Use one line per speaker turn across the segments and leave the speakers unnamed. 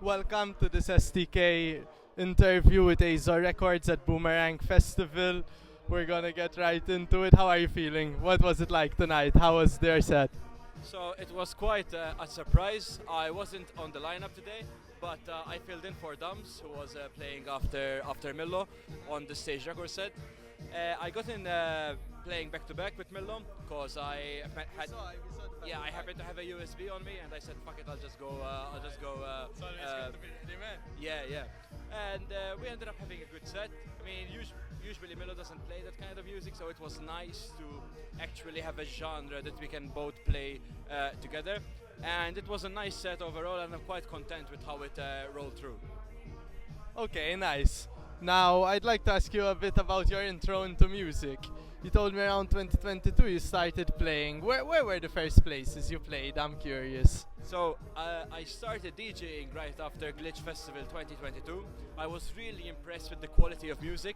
Welcome to this STK interview with AISO Records at Boomerang Festival. We're gonna get right into it. How are you feeling? What was it like tonight? How was their set?
So it was quite a surprise. I wasn't on the lineup today, but I filled in for Dums, who was playing after Millo on the stage record set. I got in playing back to back with Millo because had yeah, I happened to have a USB on me, and I said, "Fuck it, I'll just go." Yeah, yeah. And we ended up having a good set. I mean, usually Milo doesn't play that kind of music, so it was nice to actually have a genre that we can both play together. And it was a nice set overall, and I'm quite content with how it rolled through.
Okay, nice. Now, I'd like to ask you a bit about your intro into music. You told me around 2022 you started playing. Where were the first places you played? I'm curious.
So I started DJing right after Glitch Festival 2022. I was really impressed with the quality of music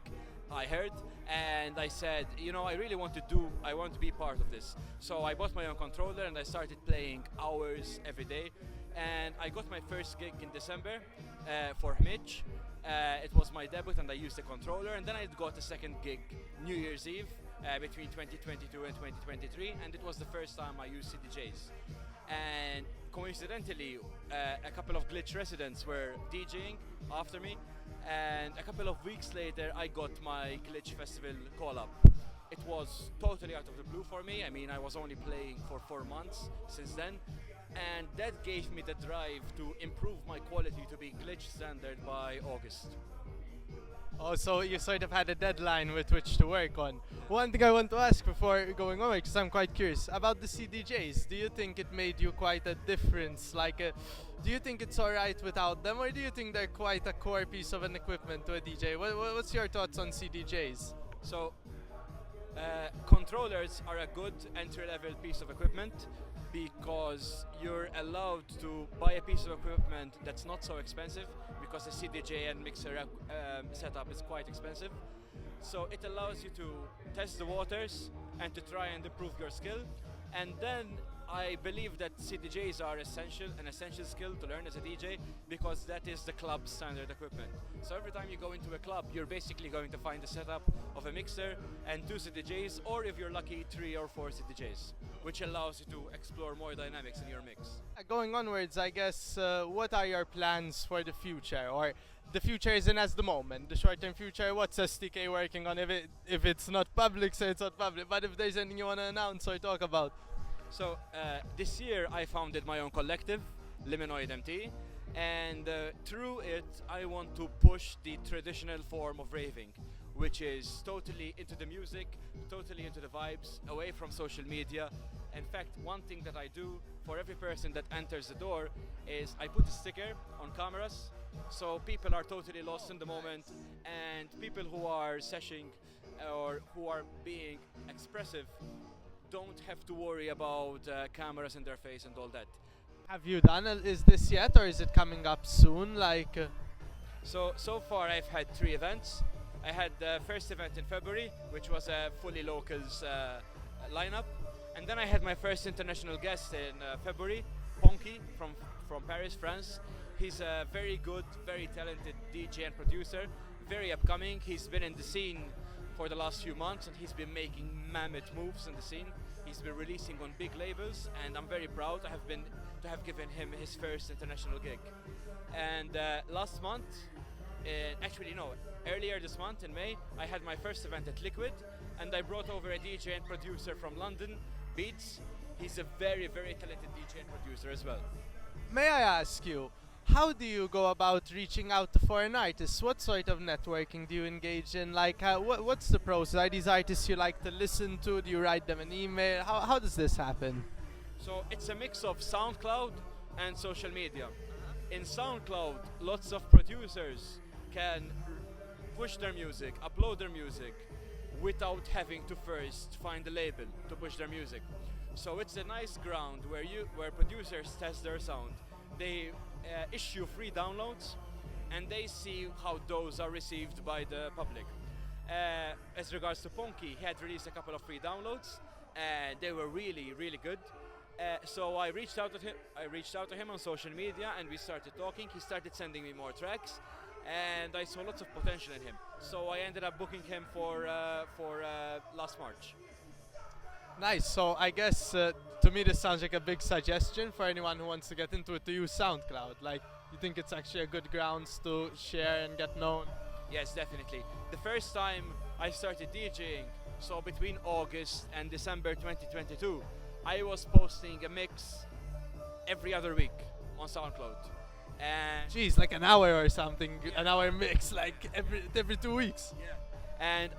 I heard, and I said, you know, I want to be part of this. So I bought my own controller and I started playing hours every day. And I got my first gig in December for Mitch. It was my debut and I used the controller, and then I got a second gig New Year's Eve between 2022 and 2023, and it was the first time I used CDJs. And coincidentally, a couple of Glitch residents were DJing after me, and a couple of weeks later I got my Glitch Festival call-up. It was totally out of the blue for me. I mean, I was only playing for 4 months since then, and that gave me the drive to improve my quality to be Glitch standard by August.
Oh, so you sort of had a deadline with which to work on. One thing I want to ask before going on, because I'm quite curious about the CDJs. Do you think it made you quite a difference? Do you think it's alright without them, or do you think they're quite a core piece of an equipment to a DJ? What's your thoughts on CDJs?
So, controllers are a good entry-level piece of equipment because you're allowed to buy a piece of equipment that's not so expensive, because a CDJ and mixer setup is quite expensive. So it allows you to test the waters and to try and improve your skill. And then I believe that CDJs are an essential skill to learn as a DJ, because that is the club standard equipment. So every time you go into a club, you're basically going to find the setup of a mixer and 2 CDJs, or if you're lucky, 3 or 4 CDJs, which allows you to explore more dynamics in your mix.
Going onwards, I guess, what are your plans for the future? Or the future isn't as the moment. The short-term future, what's STK working on? If it's not public, so it's not public. But if there's anything you want to announce or talk about.
So this year I founded my own collective, LiminoidMT, and through it I want to push the traditional form of raving, which is totally into the music, totally into the vibes, away from social media. In fact, one thing that I do for every person that enters the door is I put a sticker on cameras, so people are totally lost in the moment, and people who are seshing or who are being expressive don't have to worry about cameras in their face and all that.
Have you done is this yet, or is it coming up soon?
So far I've had 3 events. I had the first event in February, which was a fully locals lineup, and then I had my first international guest in February, Ponky from Paris, France. He's a very good, very talented DJ and producer, very upcoming. He's been in the scene for the last few months, and he's been making mammoth moves in the scene. He's been releasing on big labels, and I'm very proud to have given him his first international gig. And last month, earlier this month in May, I had my first event at Liquid, and I brought over a DJ and producer from London, Beats. He's a very, very talented DJ and producer as well.
May I ask you, how do you go about reaching out to foreign artists? What sort of networking do you engage in? What's the process? Are these artists you like to listen to? Do you write them an email? How does this happen?
So it's a mix of SoundCloud and social media. In SoundCloud, lots of producers can push their music, upload their music, without having to first find a label to push their music. So it's a nice ground where producers test their sound. They issue free downloads, and they see how those are received by the public. As regards to Ponky, he had released a couple of free downloads, and they were really, really good. So I reached out to him. I reached out to him on social media, and we started talking. He started sending me more tracks, and I saw lots of potential in him. So I ended up booking him for last March.
Nice. So I guess to me this sounds like a big suggestion for anyone who wants to get into it to use SoundCloud. Like, you think it's actually a good grounds to share and get known?
Yes, definitely. The first time I started DJing, so between August and December 2022, I was posting a mix every other week on SoundCloud. And
Jeez, like an hour or something,
Yeah.
an hour mix, like every 2 weeks.
And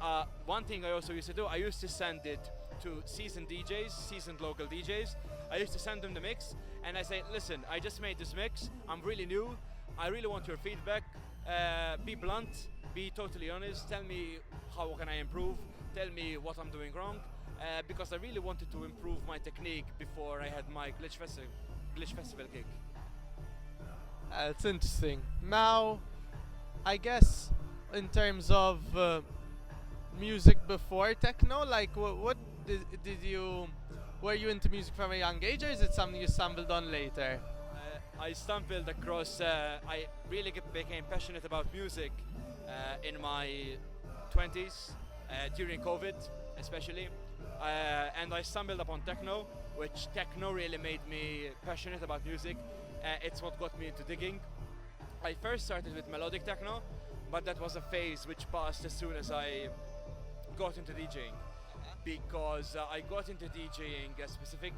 one thing I also used to do, I used to send it to seasoned DJs, seasoned local DJs. I used to send them the mix, and I say, listen, I just made this mix. I'm really new. I really want your feedback. Be blunt. Be totally honest. Tell me how can I improve. Tell me what I'm doing wrong. Because I really wanted to improve my technique before I had my Glitch Festival gig.
It's interesting. Now, I guess in terms of music before techno, like what did you? Were you into music from a young age, or is it something you stumbled on later?
I stumbled across. I really became passionate about music in my 20s during COVID, especially, and I stumbled upon techno, which techno really made me passionate about music. It's what got me into digging. I first started with melodic techno, but that was a phase which passed as soon as I got into DJing. Because I got into DJing a specific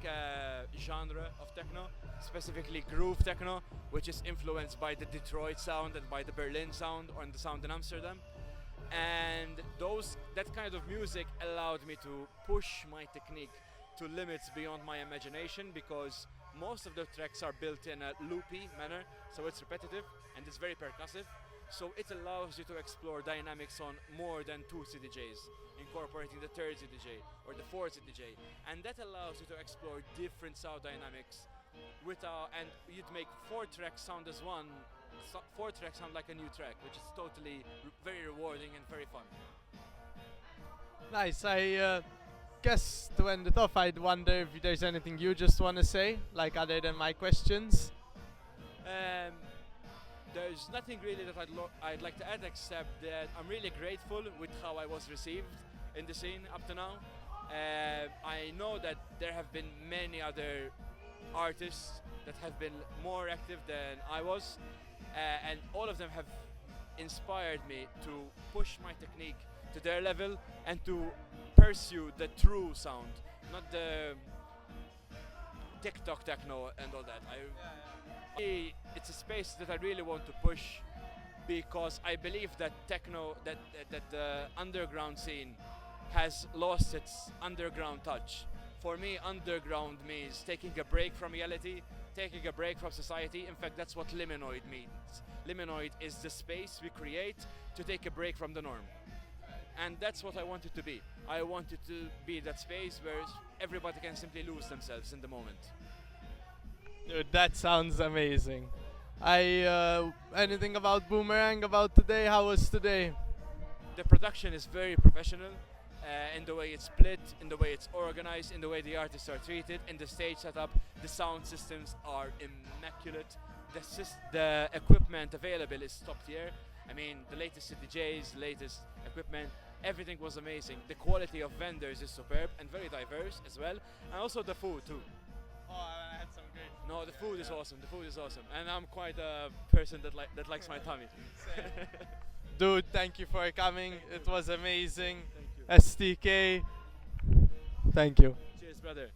genre of techno, specifically groove techno, which is influenced by the Detroit sound and by the Berlin sound or the sound in Amsterdam. And that kind of music allowed me to push my technique to limits beyond my imagination, because most of the tracks are built in a loopy manner, so it's repetitive and it's very percussive. So it allows you to explore dynamics on more than 2 CDJs, incorporating the third CDJ or the fourth CDJ, and that allows you to explore different sound dynamics. And you'd make 4 tracks sound as one. 4 tracks sound like a new track, which is totally very rewarding and very fun.
Nice. I guess to end it off, I'd wonder if there's anything you just want to say, like other than my questions.
There's nothing really that I'd like to add, except that I'm really grateful with how I was received in the scene up to now. I know that there have been many other artists that have been more active than I was, and all of them have inspired me to push my technique to their level and to pursue the true sound, not the TikTok techno and all that. It's a space that I really want to push, because I believe that techno, that the underground scene has lost its underground touch. For me, underground means taking a break from reality, taking a break from society. In fact, that's what Liminoid means. Liminoid is the space we create to take a break from the norm. And that's what I wanted to be. I wanted to be that space where everybody can simply lose themselves in the moment.
Dude, that sounds amazing. Anything about Boomerang, about today? How was today?
The production is very professional in the way it's split, in the way it's organized, in the way the artists are treated, in the stage setup. The sound systems are immaculate. The equipment available is top tier. I mean, the latest CDJs, latest equipment, everything was amazing. The quality of vendors is superb and very diverse as well. And also the food too.
Oh, I had some great.
No, the food is awesome. The food is awesome, and I'm quite a person that likes my tummy.
Dude, thank you for coming. It was amazing.
Thank you.
STK. Thank you.
Cheers, brother.